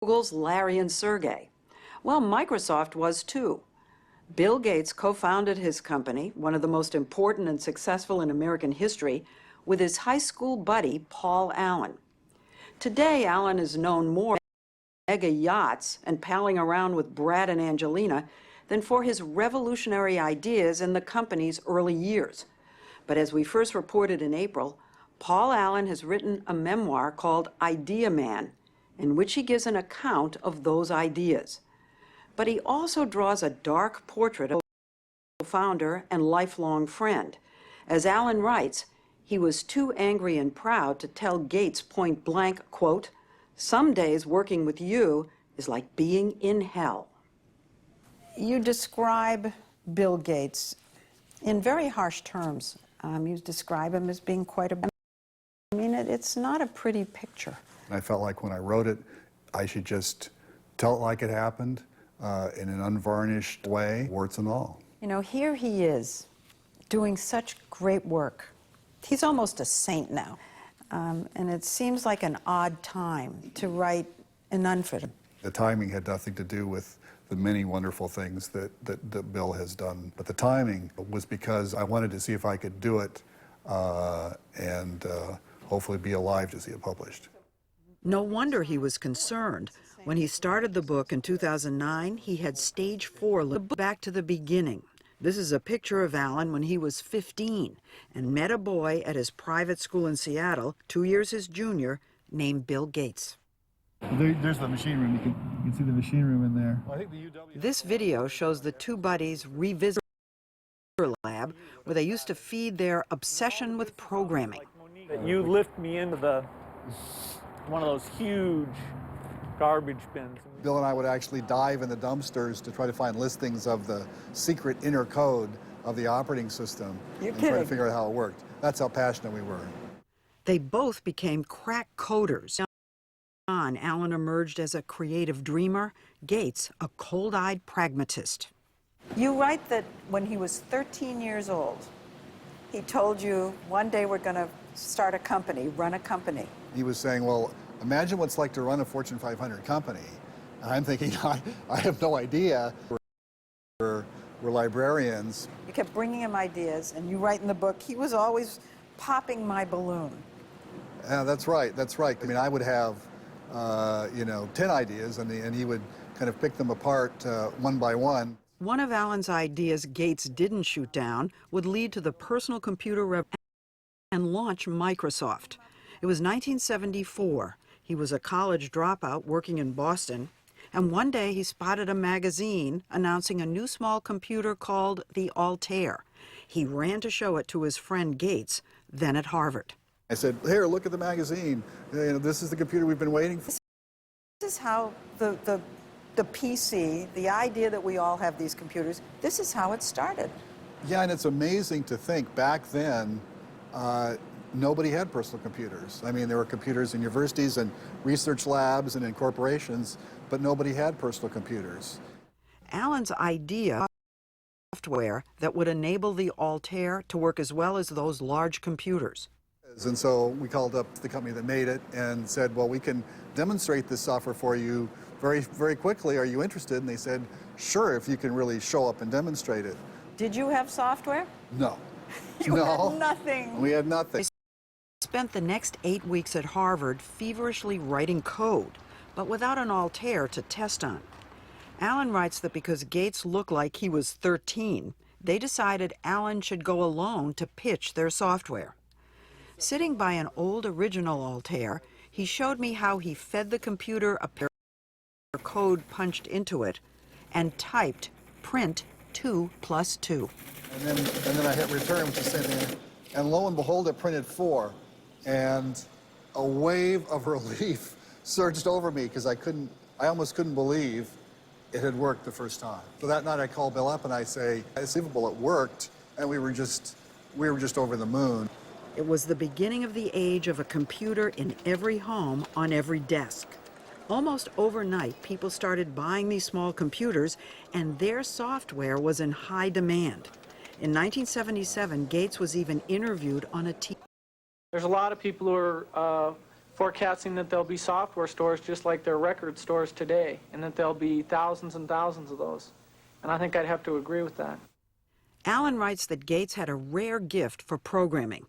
Google's Larry and Sergey. Well, Microsoft was too. Bill Gates co-founded his company, one of the most important and successful in American history, with his high school buddy, Paul Allen. Today, Allen is known more for mega yachts and palling around with Brad and Angelina than for his revolutionary ideas in the company's early years. But as we first reported in April, Paul Allen has written a memoir called Idea Man, in which he gives an account of those ideas. But he also draws a dark portrait of a founder and lifelong friend. As Allen writes, he was too angry and proud to tell Gates point blank, quote, "Some days working with you is like being in hell." You describe Bill Gates in very harsh terms. You describe him as being quite a... I mean, it's not a pretty picture. I felt like when I wrote it, I should just tell it like it happened in an unvarnished way, warts and all. You know, here he is doing such great work. He's almost a saint now. And it seems like an odd time to write an unfit. The timing had nothing to do with the many wonderful things that Bill has done. But the timing was because I wanted to see if I could do it and hopefully be alive to see it published. No wonder he was concerned. When he started the book in 2009, he had stage 4, back to the beginning. This is a picture of Allen when he was 15 and met a boy at his private school in Seattle, 2 years his junior, named Bill Gates. There's the machine room. You can see the machine room in there. This video shows the two buddies revisit the lab where they used to feed their obsession with programming. You lift me into one of those huge garbage bins. Bill and I would actually dive in the dumpsters to try to find listings of the secret inner code of the operating system and try to figure out how it worked. That's how passionate we were. They both became crack coders. Allen emerged as a creative dreamer, Gates a cold-eyed pragmatist. You write that when he was 13 years old, he told you, one day we're going to start a company, run a company. He was saying, well, imagine what it's like to run a Fortune 500 company. And I'm thinking, I have no idea. We're librarians. You kept bringing him ideas, and you write in the book, he was always popping my balloon. Yeah, that's right, that's right. I mean, I would have, 10 ideas, and he would kind of pick them apart one by one. One of Allen's ideas Gates didn't shoot down would lead to the personal computer revolution and launch Microsoft. It was 1974. He was a college dropout working in Boston, and one day he spotted a magazine announcing a new small computer called the Altair. He ran to show it to his friend Gates, then at Harvard. I said, here, look at the magazine. This is the computer we've been waiting for. This is how the PC, the idea that we all have these computers, this is how it started. Yeah, and it's amazing to think back then, nobody had personal computers. I mean, there were computers in universities and research labs and in corporations, but nobody had personal computers. Allen's idea software that would enable the Altair to work as well as those large computers. And so we called up the company that made it and said, well, we can demonstrate this software for you very, very quickly. Are you interested? And they said, sure, if you can really show up and demonstrate it. Did you have software? No. You had nothing. We had nothing. They spent the next 8 weeks at Harvard feverishly writing code, but without an Altair to test on. Allen writes that because Gates looked like he was 13, they decided Allen should go alone to pitch their software. Sitting by an old original Altair, he showed me how he fed the computer a pair of code punched into it and typed print 2 + 2. And then I hit return, which is the same thing. And lo and behold, it printed 4. And a wave of relief surged over me because I almost couldn't believe it had worked the first time. So that night I called Bill up and I say, it's believable, it worked. And we were just over the moon. It was the beginning of the age of a computer in every home, on every desk. Almost overnight, people started buying these small computers, and their software was in high demand. In 1977, Gates was even interviewed on a TV. There's a lot of people who are forecasting that there'll be software stores just like there are record stores today, and that there'll be thousands and thousands of those. And I think I'd have to agree with that. Alan writes that Gates had a rare gift for programming.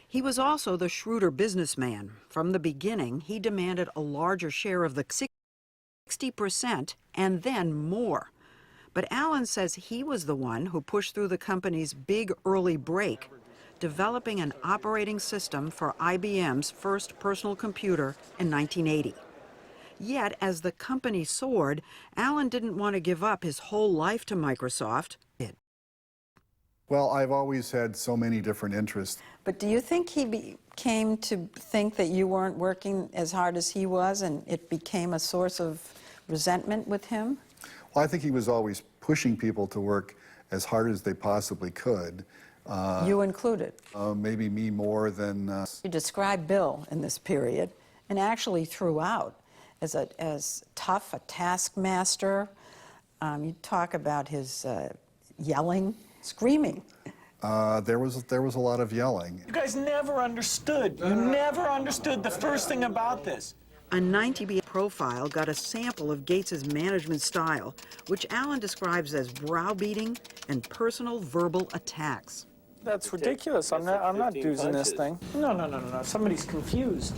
He was also the shrewder businessman. From the beginning, he demanded a larger share of the 60% and then more. But Alan says he was the one who pushed through the company's big early break, developing an operating system for IBM's first personal computer in 1980. Yet, as the company soared, Alan didn't want to give up his whole life to Microsoft. Well, I've always had so many different interests. But do you think he came to think that you weren't working as hard as he was, and it became a source of resentment with him? Well, I think he was always pushing people to work as hard as they possibly could. You included. Maybe me more than... You describe Bill in this period, and actually throughout, as tough, a taskmaster. You talk about his yelling, screaming. There was a lot of yelling. You guys never understood. You never understood the first thing about this. A 90B profile got a sample of Gates's management style, which Alan describes as browbeating and personal verbal attacks. That's ridiculous. I'm not using this thing. No. Somebody's confused.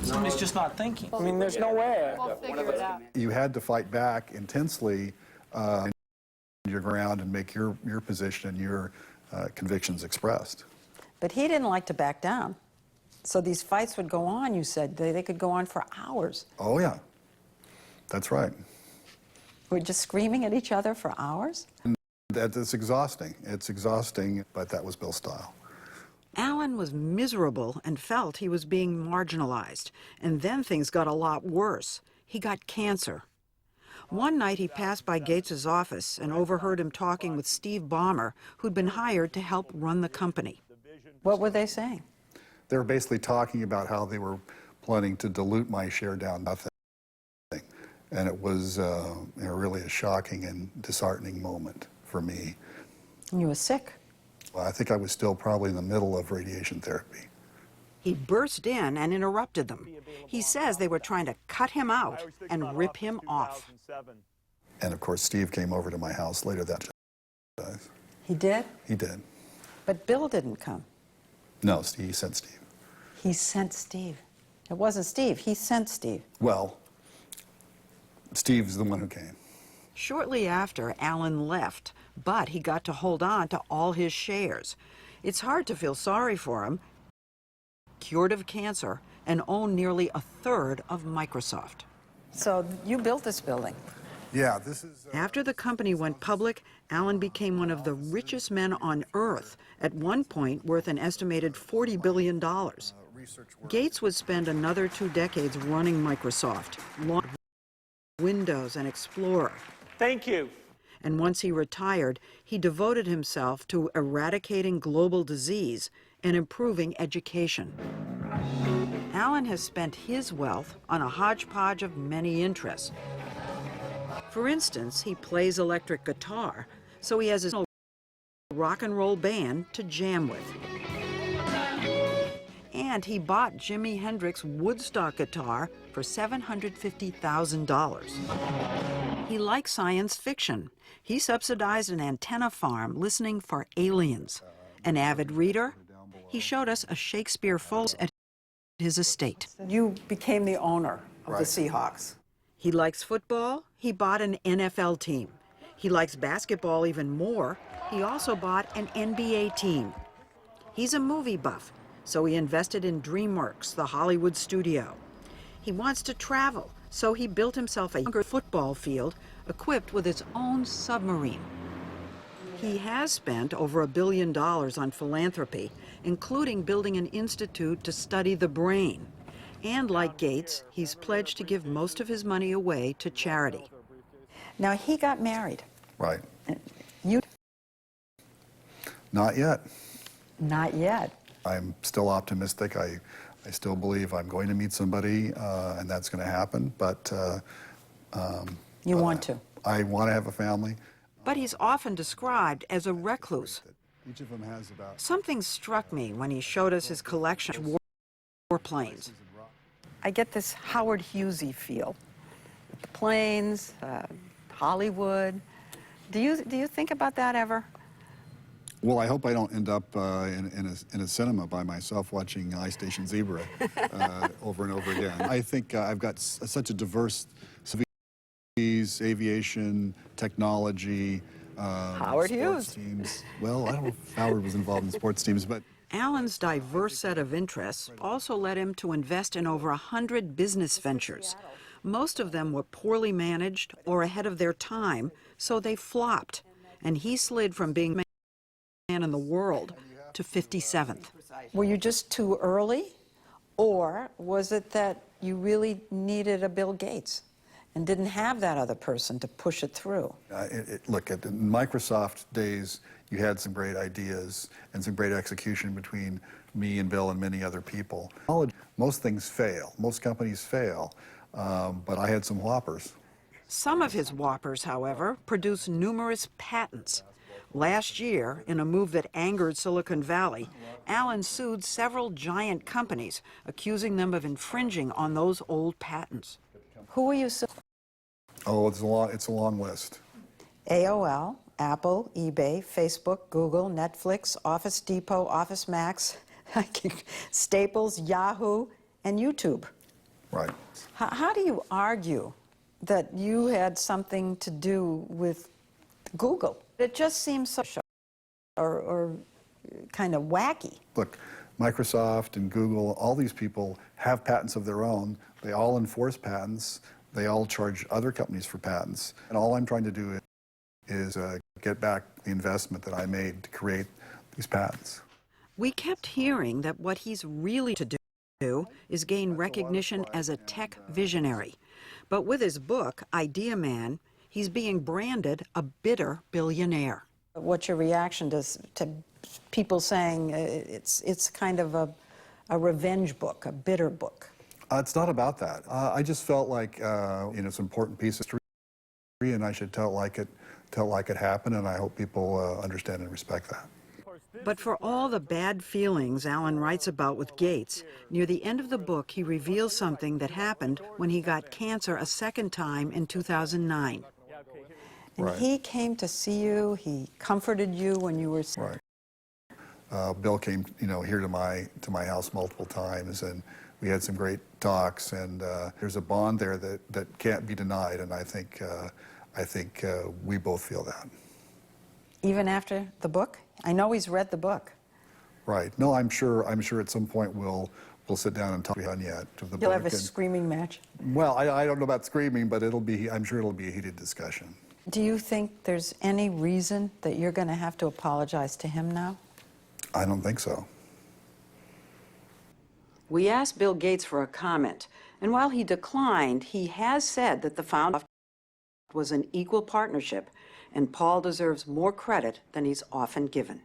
Somebody's just not thinking. I mean, there's no way. We'll figure it out. You had to fight back intensely your ground and make your position and your convictions expressed. But he didn't like to back down. So these fights would go on, you said. They could go on for hours. Oh, yeah. That's right. We're just screaming at each other for hours? It's exhausting. It's exhausting, but that was Bill's style. Alan was miserable and felt he was being marginalized. And then things got a lot worse. He got cancer. One night he passed by Gates's office and overheard him talking with Steve Ballmer, who'd been hired to help run the company. What were they saying? They were basically talking about how they were planning to dilute my share down to nothing. And it was really a shocking and disheartening moment for me. And you were sick. Well, I think I was still probably in the middle of radiation therapy. He burst in and interrupted them. He says they were trying to cut him out and rip him off. And of course, Steve came over to my house later that day. He did? He did. But Bill didn't come. No, he sent Steve. He sent Steve. It wasn't Steve. He sent Steve. Well, Steve's the one who came. Shortly after, Alan left, but he got to hold on to all his shares. It's hard to feel sorry for him. Cured of cancer and owned nearly a third of Microsoft. So you built this building. Yeah, this is... After the company went public, Alan became one of the richest men on Earth, at one point worth an estimated $40 billion. Gates would spend another 2 decades running Microsoft, launching Windows and Explorer. Thank you. And once he retired, he devoted himself to eradicating global disease and improving education. Alan has spent his wealth on a hodgepodge of many interests. For instance, he plays electric guitar, so he has his own rock and roll band to jam with. And he bought Jimi Hendrix's Woodstock guitar for $750,000. He likes science fiction. He subsidized an antenna farm listening for aliens. An avid reader, he showed us a Shakespeare folio at his estate. You became the owner of the Right. Seahawks. He likes football. He bought an NFL team. He likes basketball even more. He also bought an NBA team. He's a movie buff, so he invested in DreamWorks, the Hollywood studio. He wants to travel, so he built himself a younger football field equipped with its own submarine. He has spent over $1 billion on philanthropy, including building an institute to study the brain. And like Gates, he's pledged to give most of his money away to charity. Now, he got married. Right. You, Not yet. not yet. I'm still optimistic. I still believe I'm going to meet somebody, and that's going to happen. But You want to. I want to have a family. But he's often described as a recluse. Each of them has about... Something struck me when he showed us his collection of warplanes. I get this Howard Hughesy feel. The planes, Hollywood. Do you think about that ever? Well, I hope I don't end up in a cinema by myself watching I Station Zebra over and over again. I think I've got such a diverse cities, aviation, technology, Howard sports Hughes. teams. Well, I don't know if Howard was involved in sports teams, but Alan's diverse set of interests also led him to invest in over 100 business ventures. Most of them were poorly managed or ahead of their time, so they flopped, and he slid from being man in the world to 57th. Were you just too early, or was it that you really needed a Bill Gates and didn't have that other person to push it through? look, at the Microsoft days, you had some great ideas and some great execution between me and Bill and many other people. Most things fail. Most companies fail. But I had some whoppers. Some of his whoppers, however, produced numerous patents. Last year, in a move that angered Silicon Valley, Alan sued several giant companies, accusing them of infringing on those old patents. Who were you suing? Oh, it's a long list. AOL, Apple, eBay, Facebook, Google, Netflix, Office Depot, Office Max, Staples, Yahoo, and YouTube. Right. How do you argue that you had something to do with Google? It just seems so or kind of wacky. Look, Microsoft and Google, all these people have patents of their own. They all enforce patents. They all charge other companies for patents. And all I'm trying to do is get back the investment that I made to create these patents. We kept hearing that what he's really to do is gain recognition as a tech visionary. But with his book, Idea Man, he's being branded a bitter billionaire. What's your reaction to people saying it's kind of a revenge book, a bitter book? It's not about that. I just felt like it's an important piece of history, and I should tell it like it happened, and I hope people understand and respect that. But for all the bad feelings Alan writes about with Gates, near the end of the book he reveals something that happened when he got cancer a second time in 2009. And Right. he came to see you, he comforted you when you were sick. Right. Bill came, here to my house multiple times, and we had some great talks. And there's a bond there that can't be denied, and I think we both feel that. Even after the book? I know he's read the book. Right. No, I'm sure at some point we'll sit down and talk yet of the book. You'll have a screaming match. Well, I don't know about screaming, but I'm sure it'll be a heated discussion. Do you think there's any reason that you're going to have to apologize to him now? I don't think so. We asked Bill Gates for a comment, and while he declined, he has said that the founding was an equal partnership, and Paul deserves more credit than he's often given.